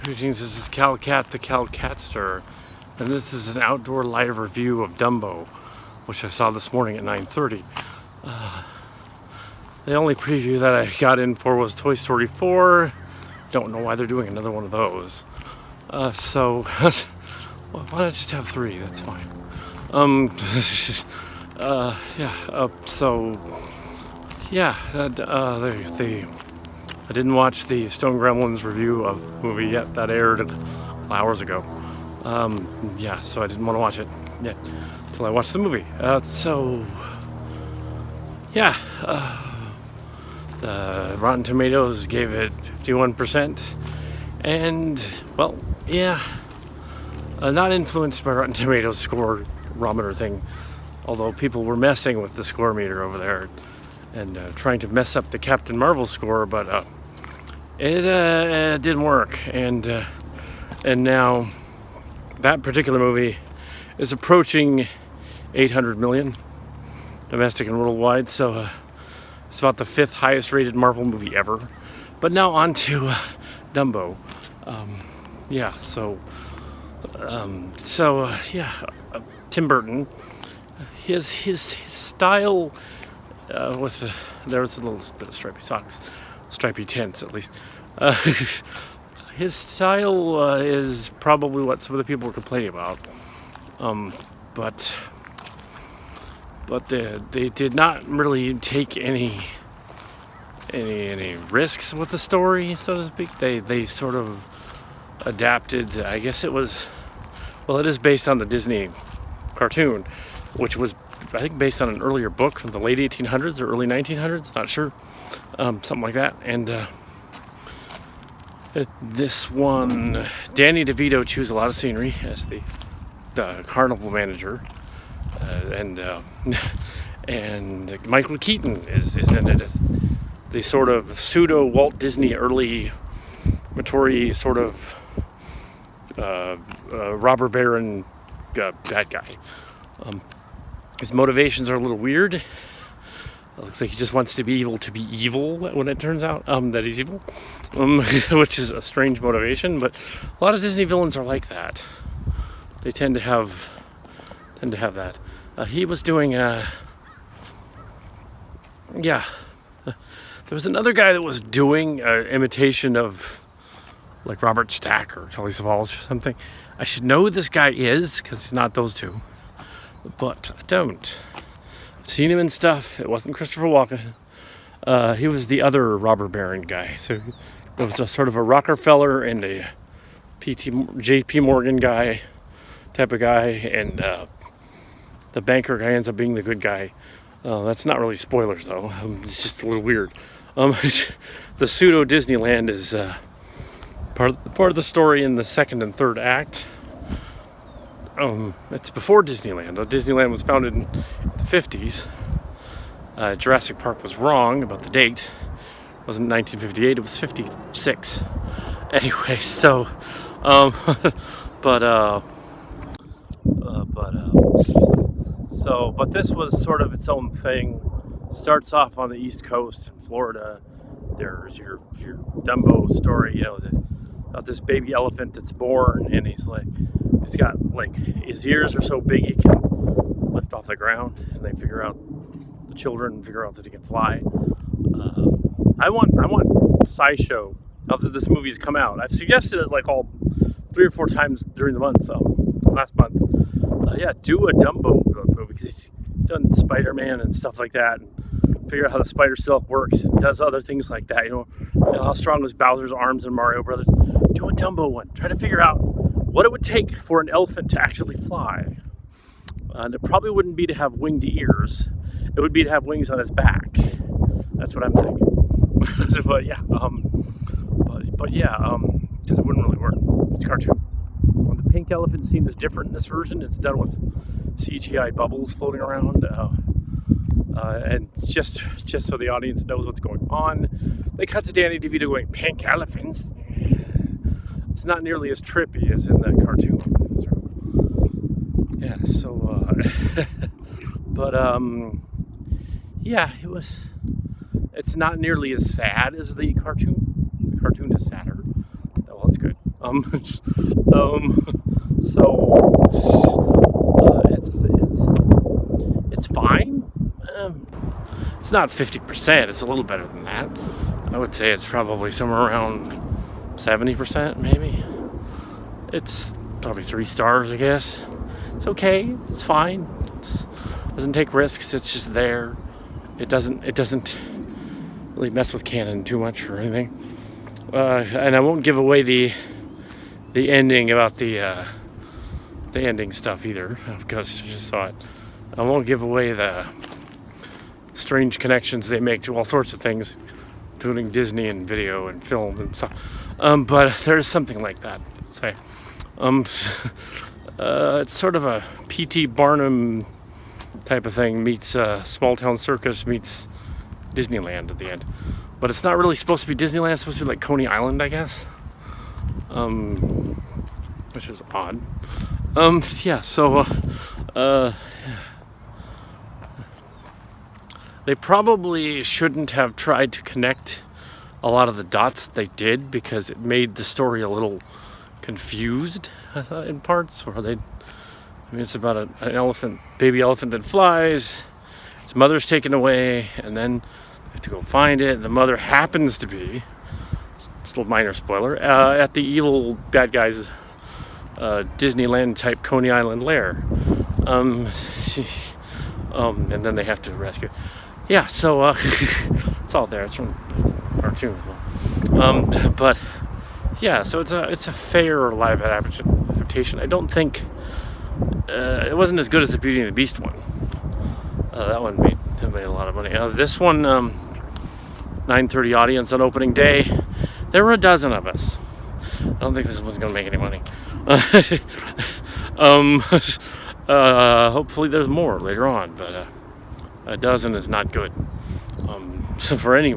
Greetings, this is Kal Kat, the Kal Katster, and this is an outdoor live review of Dumbo, which I saw this morning at 9:30. The only preview that I got in for was Toy Story 4. Don't know why they're doing another one of those. So, well, why not just have 3? That's fine. I didn't watch the Stone Gremlins review of the movie yet. That aired hours ago. So I didn't want to watch it yet until I watched the movie. Rotten Tomatoes gave it 51%, and not influenced by Rotten Tomatoes score-rometer thing, although people were messing with the score meter over there and trying to mess up the Captain Marvel score, but it didn't work, and now that particular movie is approaching 800 million domestic and worldwide, so it's about the 5th highest rated Marvel movie ever. But now on to Dumbo. Tim Burton, his style, there was a little bit of stripy socks, stripy tents at least. His style is probably what some of the people were complaining about, but they did not really take any risks with the story, so to speak. They sort of adapted. I guess it is based on the Disney cartoon, which was, I think, based on an earlier book from the late 1800s or early 1900s, not sure, something like that. And this one, Danny DeVito chews a lot of scenery as the carnival manager, and Michael Keaton is in it as the sort of pseudo Walt Disney early Mattori sort of robber baron bad guy. His motivations are a little weird. It looks like he just wants to be evil when it turns out that he's evil, which is a strange motivation. But a lot of Disney villains are like that. They tend to have that. He was doing there was another guy that was doing an imitation of like Robert Stack or Tully Savalas or something. I should know who this guy is because he's not those two, but I don't. I've seen him in stuff. It wasn't Christopher Walken. He was the other robber baron guy. So there was a sort of a Rockefeller and a J.P. Morgan guy type of guy, and the banker guy ends up being the good guy. That's not really spoilers though. It's just a little weird. The pseudo Disneyland is part of the story in the second and third act. It's before Disneyland. Disneyland was founded in the 50s. Jurassic Park was wrong about the date. It wasn't 1958, it was 56. Anyway, so, but this was sort of its own thing. Starts off on the East Coast in Florida. There's your Dumbo story, about this baby elephant that's born, and he's got his ears are so big he can lift off the ground, and the children figure out that he can fly. I want SciShow, now that this movie's come out. I've suggested it all 3 or 4 times during the month, last month. Do a Dumbo movie, because he's done Spider-Man and stuff like that, and figure out how the spider silk works and does other things like that. How strong is Bowser's arms in Mario Brothers. Do a Dumbo one. Try to figure out what it would take for an elephant to actually fly. And it probably wouldn't be to have winged ears. It would be to have wings on his back. That's what I'm thinking. Because it wouldn't really work. It's a cartoon. The pink elephant scene is different in this version. It's done with CGI bubbles floating around, and just so the audience knows what's going on, they cut to Danny DeVito going, "Pink elephants." It's not nearly as trippy as in the cartoon. It's not nearly as sad as the cartoon. The cartoon is sadder. Well, that's good. Um, so it's fine. It's not 50%. It's a little better than that. I would say it's probably somewhere around 70%, maybe. It's probably 3 stars, I guess. It's okay. It's fine. It doesn't take risks. It's just there. It doesn't really mess with canon too much or anything. And I won't give away the ending about the ending stuff either, because I just saw it. I won't give away the strange connections they make to all sorts of things, including Disney and video and film and stuff. But there's something like that. Say, it's sort of a P.T. Barnum type of thing meets Small Town Circus meets Disneyland at the end. But it's not really supposed to be Disneyland. It's supposed to be like Coney Island, I guess. Which is odd. Yeah. So, they probably shouldn't have tried to connect a lot of the dots they did, because it made the story a little confused in parts. It's about an elephant, baby elephant that flies. Its mother's taken away, and then they have to go find it. The mother happens to be, it's a little minor spoiler, at the evil bad guy's Disneyland type Coney Island lair. And then they have to rescue. Yeah, so it's all there. It's from a cartoon. But yeah, so it's a fair live adaptation. I don't think it wasn't as good as the Beauty and the Beast one. That one made a lot of money. This one, 9:30 audience on opening day. There were a dozen of us. I don't think this one's going to make any money. Hopefully there's more later on, but a dozen is not good. So for any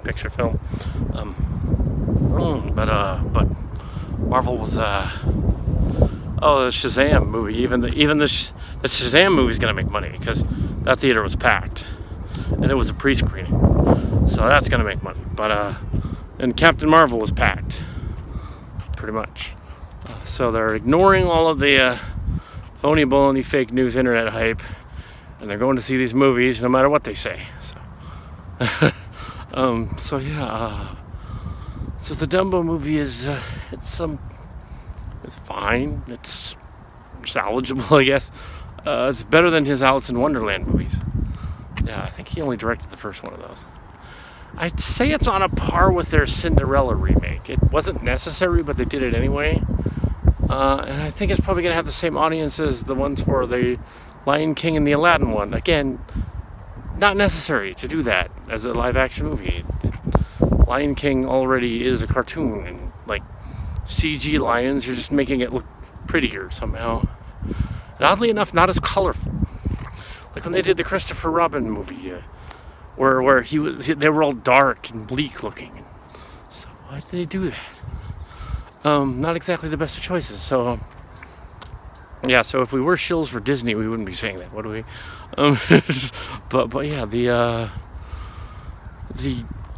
picture film. But Marvel was the Shazam movie. Even the Shazam movie is gonna make money, because that theater was packed, and it was a pre-screening, so that's gonna make money. But and Captain Marvel was packed, pretty much. So they're ignoring all of the phony baloney fake news internet hype, and they're going to see these movies no matter what they say. So so yeah, so the Dumbo movie is it's fine. It's salvageable, I guess. It's better than his Alice in Wonderland movies. Yeah, I think he only directed the first one of those. I'd say it's on a par with their Cinderella remake. It wasn't necessary, but they did it anyway. And I think it's probably going to have the same audience as the ones for the Lion King and the Aladdin one. Again, not necessary to do that as a live action movie. Lion King already is a cartoon, and like CG lions, you're just making it look prettier somehow. And oddly enough, not as colorful. Like when they did the Christopher Robin movie, where they were all dark and bleak looking. So why did they do that? Not exactly the best of choices. So yeah, so if we were shills for Disney, we wouldn't be saying that, would we? But yeah,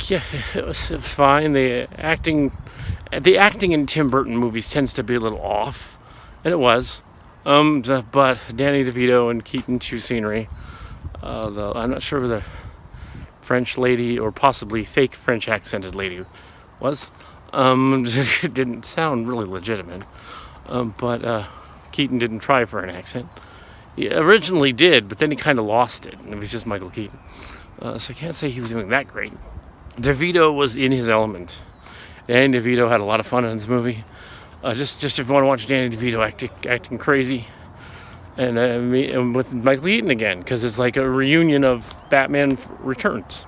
yeah, it was fine. The acting in Tim Burton movies tends to be a little off, and it was. But Danny DeVito and Keaton chew scenery. I'm not sure who the French lady, or possibly fake French accented lady, was. It didn't sound really legitimate. But Keaton didn't try for an accent. He originally did, but then he kind of lost it, and it was just Michael Keaton. So I can't say he was doing that great. DeVito was in his element. Danny DeVito had a lot of fun in this movie. Just if you want to watch Danny DeVito acting crazy, and with Michael Keaton again, because it's like a reunion of Batman Returns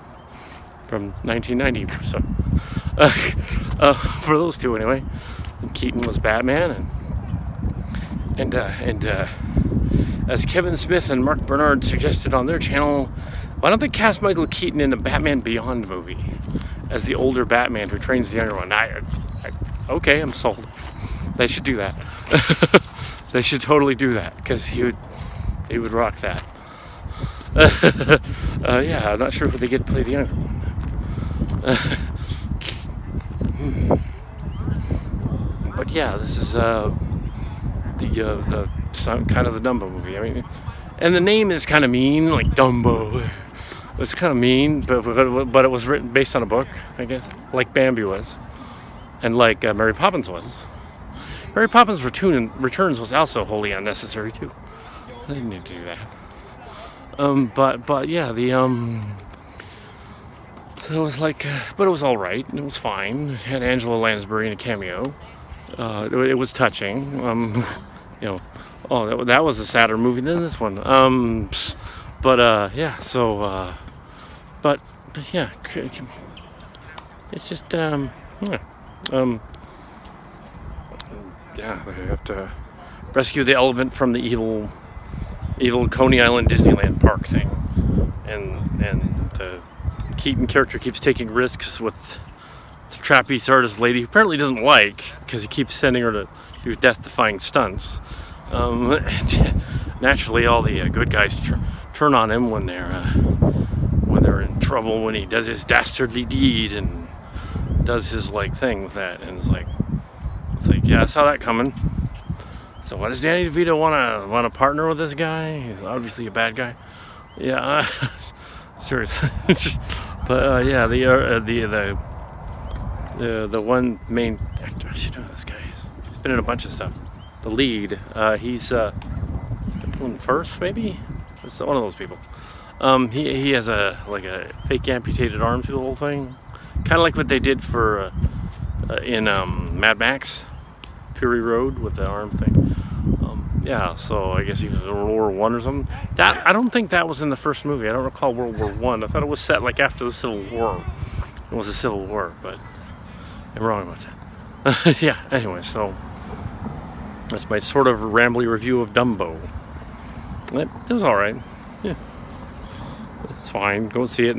from 1990. So for those two anyway, and Keaton was Batman, and as Kevin Smith and Mark Bernard suggested on their channel, why don't they cast Michael Keaton in a Batman Beyond movie as the older Batman who trains the younger one? Okay, I'm sold. They should do that. They should totally do that, because he would rock that. Yeah, I'm not sure who they get to play the younger one. But But yeah, this is the kind of the Dumbo movie. I mean, and the name is kind of mean, like Dumbo. It's kind of mean, but it was written based on a book, I guess, like Bambi was, and like Mary Poppins was. Mary Poppins Returns was also wholly unnecessary too. They didn't need to do that. But yeah, so it was like, but it was all right. It was fine. It had Angela Lansbury in a cameo. It was touching. You know, oh, that was a sadder movie than this one. Yeah. So, but yeah, it's just yeah. Yeah, they have to rescue the elephant from the evil Coney Island Disneyland Park thing, and the Keaton character keeps taking risks with the trapeze artist lady, who apparently doesn't like, because he keeps sending her to do death-defying stunts. Naturally, all the good guys turn on him when they're in trouble, when he does his dastardly deed and does his like thing with that, and it's like yeah, I saw that coming. So why does Danny DeVito want to partner with this guy? He's obviously a bad guy. Yeah, seriously. But yeah, the one main actor, I should know this guy is. He's been in a bunch of stuff. The lead, he's Firth maybe. It's one of those people. He has a fake amputated arm through the whole thing, kind of like what they did for in Mad Max Fury Road with the arm thing. Yeah, so I guess he was in World War One or something. That I don't think that was in the first movie. I don't recall World War One. I thought it was set like after the Civil War. It was a Civil War, but I'm wrong about that. Yeah. Anyway, so that's my sort of rambly review of Dumbo. It was all right. Yeah, it's fine. Go see it.